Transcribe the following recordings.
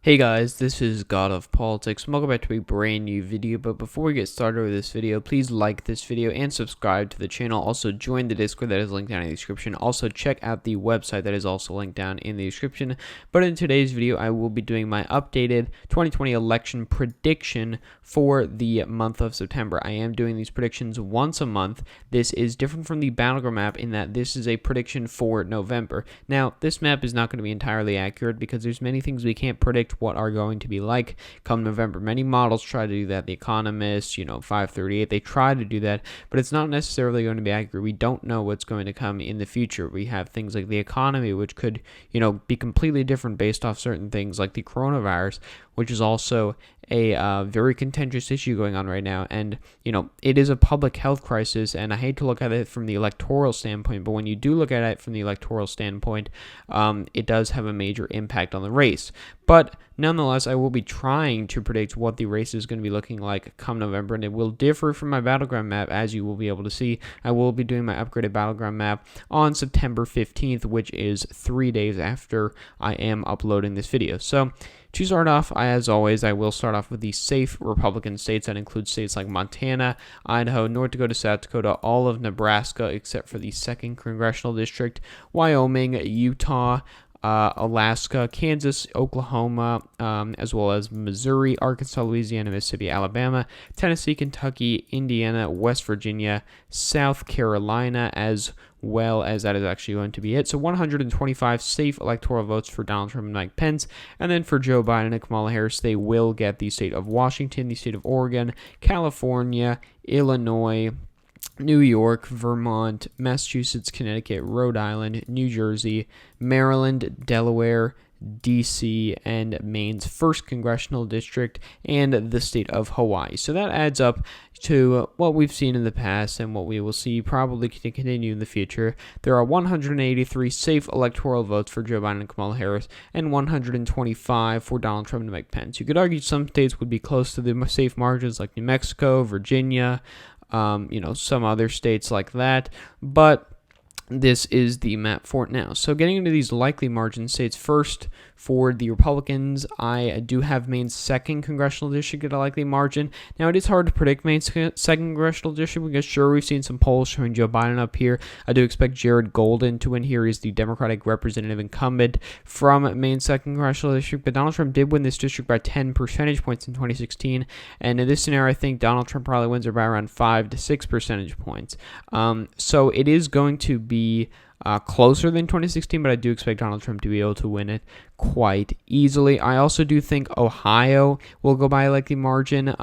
Hey guys, this is God of Politics. Welcome back to a brand new video, but before we get started with this video, please like this video and subscribe to the channel. Also join the Discord that is linked down in the description. Also check out the website that is also linked down in the description. But in today's video, I will be doing my updated 2020 election prediction for the month of September. I am doing these predictions once a month. This is different from the battleground map in that this is a prediction for November. Now, this map is not going to be entirely accurate because there's many things we can't predict what are going to be like come November. Many models try to do that. The Economist, FiveThirtyEight, they try to do that, but it's not necessarily going to be accurate. We don't know what's going to come in the future. We have things like the economy, which could, be completely different based off certain things like the coronavirus, which is also a very contentious issue going on right now. And, it is a public health crisis, and I hate to look at it from the electoral standpoint, but when you do look at it from the electoral standpoint, it does have a major impact on the race. But nonetheless, I will be trying to predict what the race is going to be looking like come November, and it will differ from my battleground map, as you will be able to see. I will be doing my upgraded battleground map on September 15th, which is 3 days after I am uploading this video. So to start off, as always, I will start off with the safe Republican states. That includes states like Montana, Idaho, North Dakota, South Dakota, all of Nebraska except for the 2nd Congressional District, Wyoming, Utah, Alaska, Kansas, Oklahoma, as well as Missouri, Arkansas, Louisiana, Mississippi, Alabama, Tennessee, Kentucky, Indiana, West Virginia, South Carolina, as well as that is actually going to be it. So 125 safe electoral votes for Donald Trump and Mike Pence. And then for Joe Biden and Kamala Harris, they will get the state of Washington, the state of Oregon, California, Illinois, New York, Vermont, Massachusetts, Connecticut, Rhode Island, New Jersey, Maryland, Delaware, D.C., and Maine's 1st Congressional District, and the state of Hawaii. So that adds up to what we've seen in the past and what we will see probably continue in the future. There are 183 safe electoral votes for Joe Biden and Kamala Harris, and 125 for Donald Trump and Mike Pence. You could argue some states would be close to the safe margins, like New Mexico, Virginia, some other states like that, but this is the map for it now. So getting into these likely margin states, first for the Republicans, I do have Maine's 2nd Congressional District at a likely margin. Now, it is hard to predict Maine's 2nd Congressional District because, sure, we've seen some polls showing Joe Biden up here. I do expect Jared Golden to win here. He's the Democratic representative incumbent from Maine's 2nd Congressional District, but Donald Trump did win this district by 10 percentage points in 2016, and in this scenario, I think Donald Trump probably wins it by around 5 to 6 percentage points. So it is going to be closer than 2016, but I do expect Donald Trump to be able to win it quite easily. I also do think Ohio will go by a likely margin.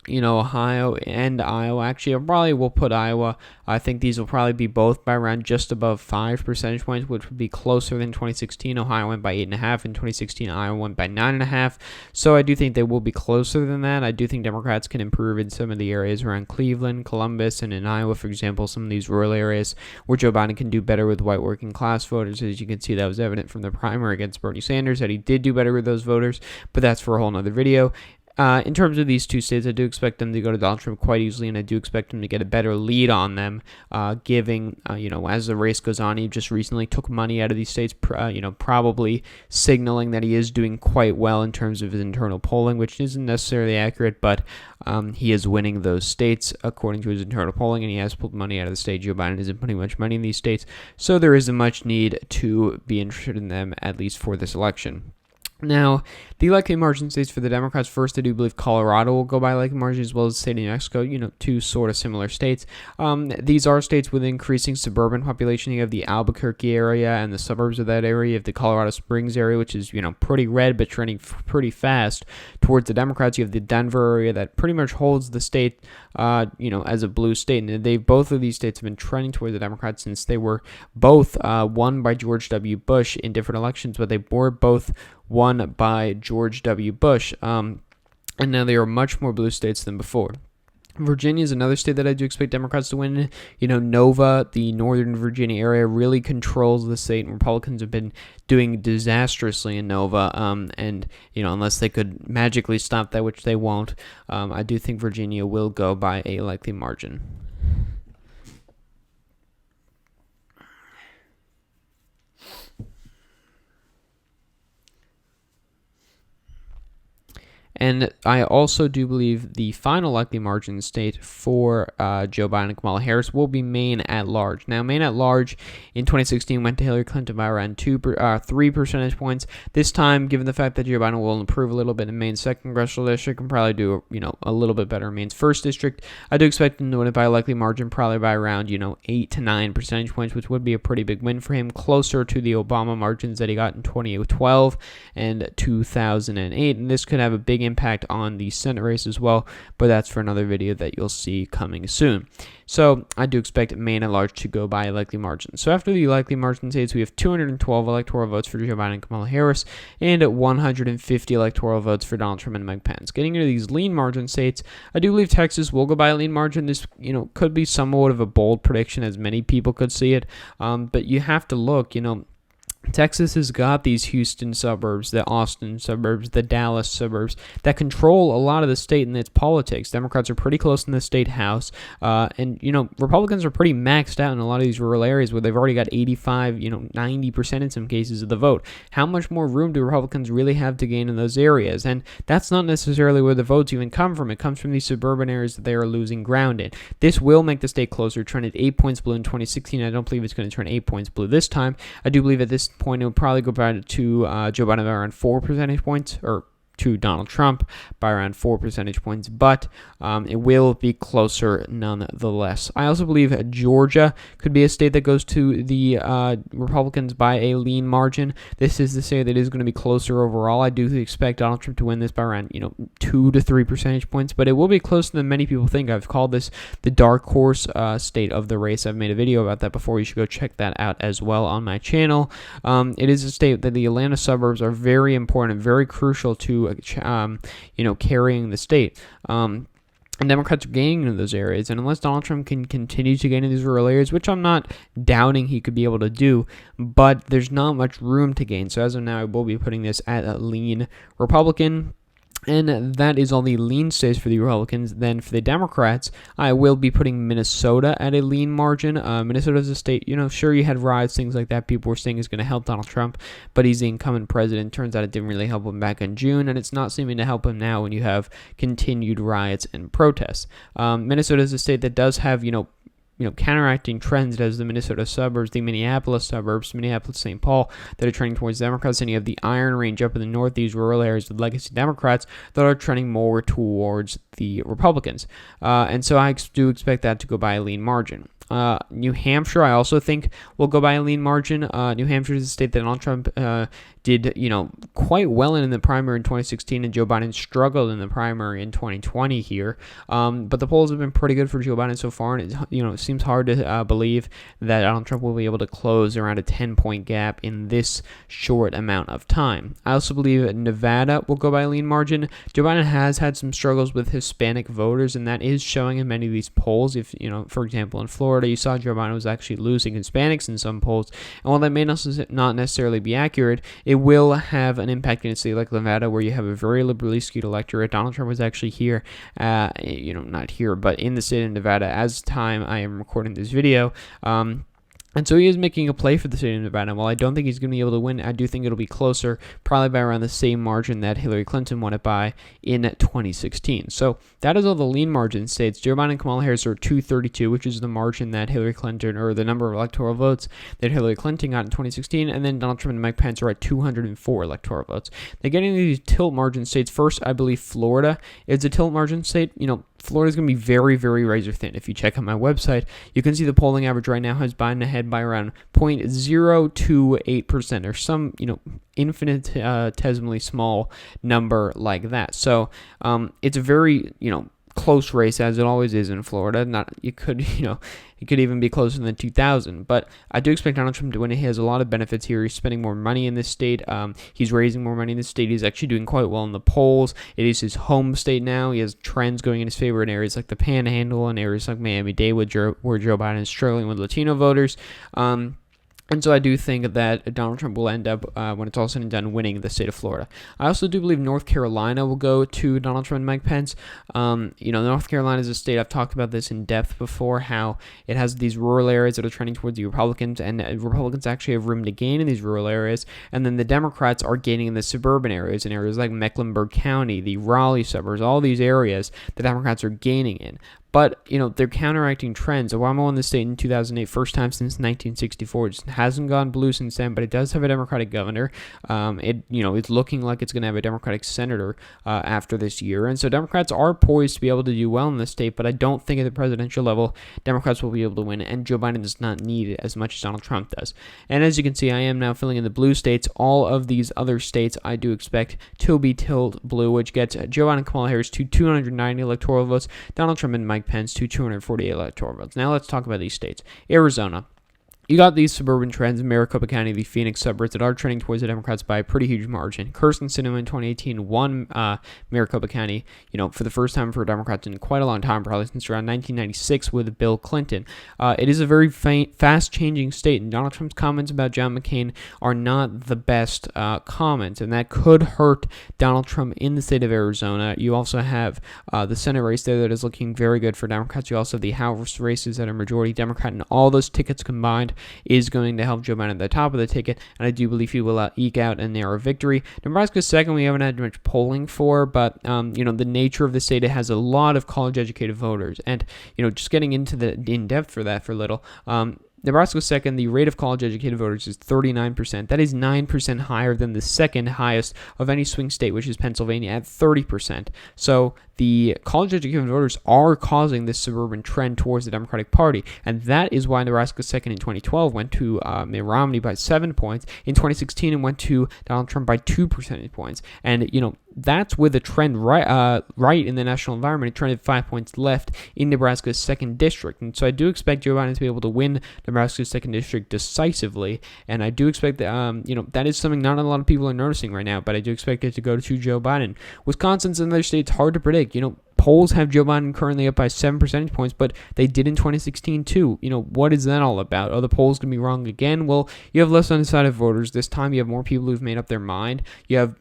Ohio and Iowa. Actually, I probably will put Iowa. I think these will probably be both by around just above 5 percentage points, which would be closer than 2016. Ohio went by 8.5. In 2016, Iowa went by 9.5. So I do think they will be closer than that. I do think Democrats can improve in some of the areas around Cleveland, Columbus, and in Iowa, for example, some of these rural areas where Joe Biden can do better with white working class voters. As you can see, that was evident from the primary against Bernie Sanders, that he did do better with those voters, but that's for a whole nother video. In terms of these two states, I do expect them to go to Donald Trump quite easily, and I do expect him to get a better lead on them, giving, as the race goes on. He just recently took money out of these states, probably signaling that he is doing quite well in terms of his internal polling, which isn't necessarily accurate, but he is winning those states according to his internal polling, and he has pulled money out of the state. Joe Biden isn't putting much money in these states, so there isn't much need to be interested in them, at least for this election. Now, the likely margin states for the Democrats, first, I do believe Colorado will go by likely margin, as well as the state of New Mexico, two sort of similar states. These are states with increasing suburban population. You have the Albuquerque area and the suburbs of that area. You have the Colorado Springs area, which is, pretty red, but trending pretty fast towards the Democrats. You have the Denver area that pretty much holds the state, as a blue state. And both of these states have been trending towards the Democrats since they were both won by George W. Bush in different elections, but they were both won by George W. Bush, and now they are much more blue states than before. Virginia is another state that I do expect Democrats to win. Nova, the Northern Virginia area, really controls the state, and Republicans have been doing disastrously in Nova. And unless they could magically stop that, which they won't, I do think Virginia will go by a likely margin. And I also do believe the final likely margin state for Joe Biden and Kamala Harris will be Maine at large. Now, Maine at large in 2016 went to Hillary Clinton by around 3 percentage points. This time, given the fact that Joe Biden will improve a little bit in Maine's 2nd congressional district and probably do a little bit better in Maine's 1st district, I do expect him to win it by a likely margin, probably by around 8 to 9 percentage points, which would be a pretty big win for him, closer to the Obama margins that he got in 2012 and 2008. And this could have a big impact on the Senate race as well, but that's for another video that you'll see coming soon. So I do expect Maine at large to go by a likely margin. So after the likely margin states, we have 212 electoral votes for Joe Biden and Kamala Harris and 150 electoral votes for Donald Trump and Mike Pence. Getting into these lean margin states, I do believe Texas will go by a lean margin. This could be somewhat of a bold prediction, as many people could see it, but you have to look, Texas has got these Houston suburbs, the Austin suburbs, the Dallas suburbs that control a lot of the state and its politics. Democrats are pretty close in the state house, and Republicans are pretty maxed out in a lot of these rural areas where they've already got 85, 90% in some cases of the vote. How much more room do Republicans really have to gain in those areas? And that's not necessarily where the votes even come from. It comes from these suburban areas that they are losing ground in. This will make the state closer. It trended 8 points blue in 2016. I don't believe it's going to turn 8 points blue this time. I do believe at this point it will probably go back to Joe Biden by around 4 percentage points, or to Donald Trump by around 4 percentage points, but it will be closer nonetheless. I also believe Georgia could be a state that goes to the Republicans by a lean margin. This is the state that is going to be closer overall. I do expect Donald Trump to win this by around 2 to 3 percentage points, but it will be closer than many people think. I've called this the dark horse state of the race. I've made a video about that before. You should go check that out as well on my channel. It is a state that the Atlanta suburbs are very important, very crucial to carrying the state. And Democrats are gaining into those areas, and unless Donald Trump can continue to gain in these rural areas, which I'm not doubting he could be able to do, but there's not much room to gain. So as of now, I will be putting this at a lean Republican. And that is all the lean states for the Republicans. Then for the Democrats, I will be putting Minnesota at a lean margin. Minnesota is a state, sure, you had riots, things like that. People were saying is going to help Donald Trump, but he's the incumbent president. Turns out it didn't really help him back in June, and it's not seeming to help him now when you have continued riots and protests. Minnesota is a state that does have, counteracting trends as the Minnesota suburbs, the Minneapolis suburbs, Minneapolis-St. Paul, that are trending towards Democrats, and you have the Iron Range up in the north, these rural areas with legacy Democrats that are trending more towards the Republicans. And so I do expect that to go by a lean margin. New Hampshire, I also think, will go by a lean margin. New Hampshire is a state that Donald Trump did, quite well in the primary in 2016, and Joe Biden struggled in the primary in 2020 here. But the polls have been pretty good for Joe Biden so far, and it seems hard to believe that Donald Trump will be able to close around a 10-point gap in this short amount of time. I also believe Nevada will go by a lean margin. Joe Biden has had some struggles with Hispanic voters, and that is showing in many of these polls. If, for example, in Florida, you saw Joe Biden was actually losing Hispanics in some polls, and while that may not necessarily be accurate, it will have an impact in a state like Nevada, where you have a very liberally skewed electorate. Donald Trump was actually here, not here, but in the state of Nevada as time I am recording this video. And so he is making a play for the state of Nevada. While I don't think he's going to be able to win, I do think it'll be closer, probably by around the same margin that Hillary Clinton won it by in 2016. So that is all the lean margin states. Joe Biden and Kamala Harris are 232, which is the margin that Hillary Clinton, or the number of electoral votes that Hillary Clinton got in 2016. And then Donald Trump and Mike Pence are at 204 electoral votes. Now, getting these tilt margin states, first, I believe Florida is a tilt margin state. Florida is going to be very, very razor thin. If you check out my website, you can see the polling average right now has Biden ahead by around 0.028%, or some, infinitesimally small number like that. So it's a very, close race, as it always is in Florida. It could even be closer than 2,000. But I do expect Donald Trump to win. He has a lot of benefits here. He's spending more money in this state. He's raising more money in this state. He's actually doing quite well in the polls. It is his home state now. He has trends going in his favor in areas like the Panhandle and areas like Miami-Dade, where Joe Biden is struggling with Latino voters. And so I do think that Donald Trump will end up, when it's all said and done, winning the state of Florida. I also do believe North Carolina will go to Donald Trump and Mike Pence. North Carolina is a state, I've talked about this in depth before, how it has these rural areas that are trending towards the Republicans, and Republicans actually have room to gain in these rural areas. And then the Democrats are gaining in the suburban areas, in areas like Mecklenburg County, the Raleigh suburbs, all these areas the Democrats are gaining in. But, they're counteracting trends. Obama won the state in 2008, first time since 1964. It just hasn't gone blue since then, but it does have a Democratic governor. It's looking like it's going to have a Democratic senator after this year. And so Democrats are poised to be able to do well in the state, but I don't think at the presidential level Democrats will be able to win, and Joe Biden does not need it as much as Donald Trump does. And as you can see, I am now filling in the blue states. All of these other states I do expect to be tilled blue, which gets Joe Biden and Kamala Harris to 290 electoral votes, Donald Trump and Mike Pence to 248 electoral votes. Now let's talk about these states. Arizona. You got these suburban trends in Maricopa County, the Phoenix suburbs, that are trending towards the Democrats by a pretty huge margin. Kirsten Sinema in 2018 won Maricopa County, for the first time for Democrats in quite a long time, probably since around 1996 with Bill Clinton. It is a very fast-changing state, and Donald Trump's comments about John McCain are not the best comments, and that could hurt Donald Trump in the state of Arizona. You also have the Senate race there that is looking very good for Democrats. You also have the House races that are majority Democrat, and all those tickets combined is going to help Joe Biden at the top of the ticket, and I do believe he will eke out a narrow victory. Nebraska's second, we haven't had much polling for, but the nature of the state, it has a lot of college-educated voters, and just getting into the in-depth for that for a little. Nebraska's second, the rate of college-educated voters is 39%. That is 9% higher than the second highest of any swing state, which is Pennsylvania, at 30%. So the college-educated voters are causing this suburban trend towards the Democratic Party, and that is why Nebraska's second in 2012 went to Mitt Romney by 7 points. In 2016, it went to Donald Trump by 2 percentage points. And, that's with a trend right in the national environment. It trended 5 points left in Nebraska's second district. And so I do expect Joe Biden to be able to win Nebraska's second district decisively. And I do expect that, that is something not a lot of people are noticing right now, but I do expect it to go to Joe Biden. Wisconsin's another state, it's hard to predict. Polls have Joe Biden currently up by 7 percentage points, but they did in 2016 too. What is that all about? Are the polls going to be wrong again? Well, you have less undecided voters. This time you have more people who've made up their mind. You have,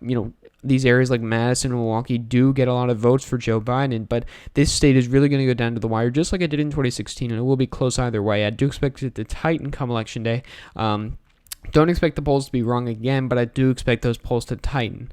these areas like Madison and Milwaukee do get a lot of votes for Joe Biden, but this state is really going to go down to the wire, just like it did in 2016, and it will be close either way. I do expect it to tighten come Election Day. Don't expect the polls to be wrong again, but I do expect those polls to tighten,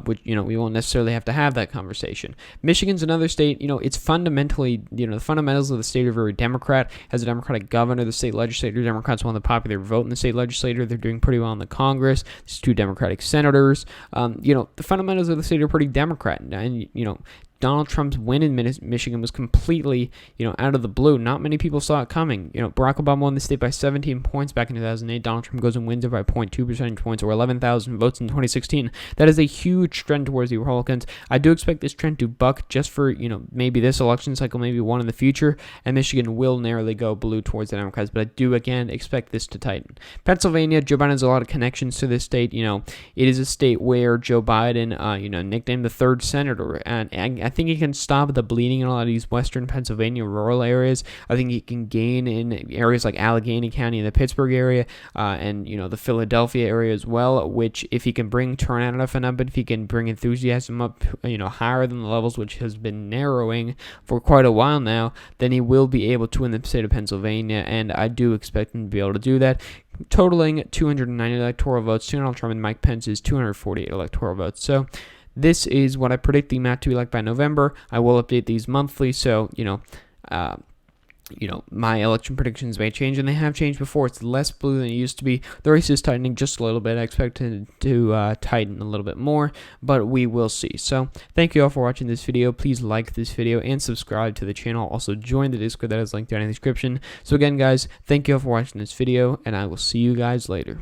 which, we won't necessarily have to have that conversation. Michigan's another state, it's fundamentally, the fundamentals of the state are very Democrat. Has a Democratic governor, the state legislature, Democrats won the popular vote in the state legislature. They're doing pretty well in the Congress. There's 2 Democratic senators. The fundamentals of the state are pretty Democrat, and, Donald Trump's win in Michigan was completely, out of the blue. Not many people saw it coming. Barack Obama won the state by 17 points back in 2008. Donald Trump goes and wins it by 0.2 percentage points, or 11,000 votes in 2016. That is a huge trend towards the Republicans. I do expect this trend to buck just for, maybe this election cycle, maybe one in the future, and Michigan will narrowly go blue towards the Democrats, but I do, again, expect this to tighten. Pennsylvania, Joe Biden has a lot of connections to this state. It is a state where Joe Biden, nicknamed the third senator, and I think he can stop the bleeding in a lot of these western Pennsylvania rural areas. I think he can gain in areas like Allegheny County in the Pittsburgh area, and the Philadelphia area as well, which if he can bring turnout enough, but if he can bring enthusiasm up higher than the levels, which has been narrowing for quite a while now, then he will be able to win the state of Pennsylvania, and I do expect him to be able to do that, totaling 290 electoral votes. Donald Trump and Mike Pence's 248 electoral votes. So this is what I predict the map to be like by November. I will update these monthly, so, my election predictions may change, and they have changed before. It's less blue than it used to be. The race is tightening just a little bit. I expect it to tighten a little bit more, but we will see. So thank you all for watching this video. Please like this video and subscribe to the channel. Also join the Discord that is linked down in the description. So again, guys, thank you all for watching this video, and I will see you guys later.